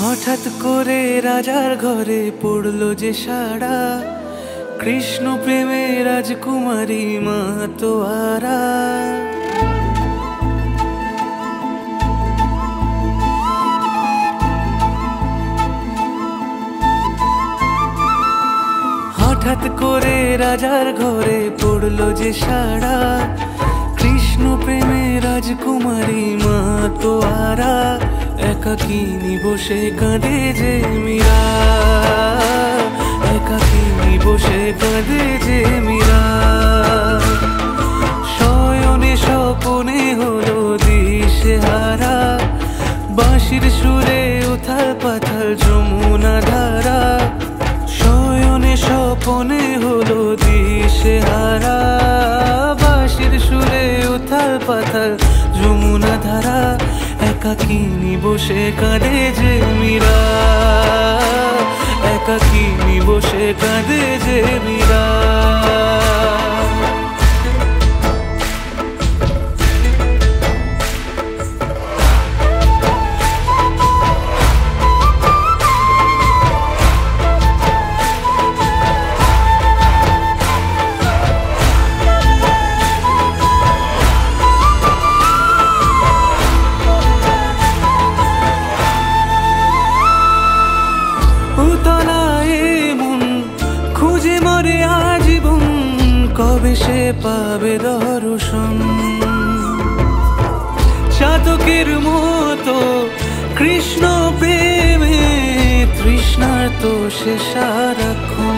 হঠাৎ করে রাজার ঘরে পড়লো যে সাড়া, কৃষ্ণ প্রেমে রাজকুমারী মাতোয়ারা। হঠাৎ করে রাজার ঘরে পড়লো যে সাড়া, কৃষ্ণ প্রেমে রাজকুমারী মাতোয়ারা। একাকিনী বসে কাঁদে যে মীরা, একাকিনী বসে কাঁদে যে মীরা। শয়নে স্বপনে হলো দিশেহারা, বাঁশির সুরে উথাল পাথাল যমুনা ধারা। শয়নে স্বপনে হলো দিশেহারা, বাঁশির সুরে উথাল পাথাল যমুনা ধারা। একাকিনী বসে কাঁদে যে মীরা, একাকিনী বসে কাঁদে যে মীরা। খুঁজে মরে আজীবন, কবে সে পাবে দর্শন। চাতকের মতো কৃষ্ণ প্রেমে তৃষ্ণার্ত সে সারাক্ষণ।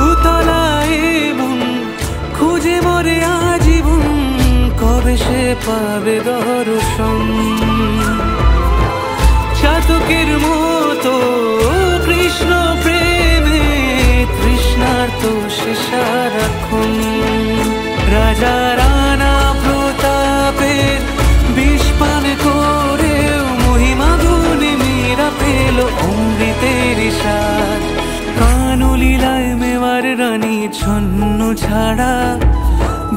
উতলায় মন খুঁজে মরে আজীবন, কবে সে পাবে দর্শন। চাতকের মতো কৃষ্ণ প্রেমে তৃষ্ণার্ত সে সারাক্ষণ। রাজা রানা প্রতাপের বিষ পান করে মহিমা গুণে মীরা পেল অমৃতের স্বাদ। কানলীলায় মেওয়ার রানী ছন্ন ছাড়া,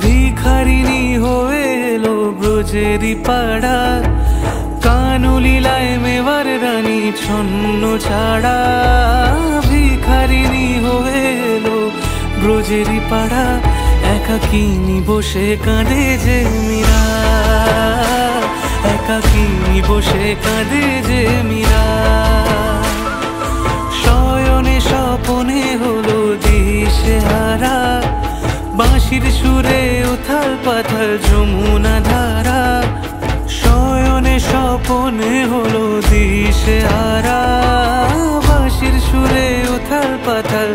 ভিখারিনী হয়ে এলো ব্রজেরই পাড়া। কানলীলায় মেওয়ার রানী ছন্ন ছাড়া, ভিখারিনী হয়ে এলো ব্রজেরই পাড়া। একাকিনী বসে কাঁদে যে মীরা, একাকিনী বসে কাঁদে যে মীরা। শয়নে স্বপনে হলো দিশেহারা, বাঁশির সুরে উথাল পাথাল যমুনা ধারা। শয়নে স্বপনে হলো দিশেহারা, বাঁশির সুরে উথাল পাথাল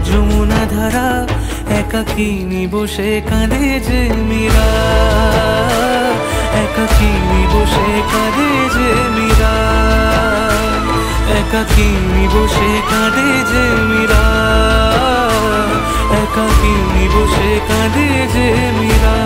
যমুনা ধারা। একাকিনী বসে কাঁদে যে মীরা, একাকিনী বসে কাঁদে যে মীরা, একাকিনী বসে কাঁদে যে মীরা, একাকিনী বসে কাঁদে যে মীরা।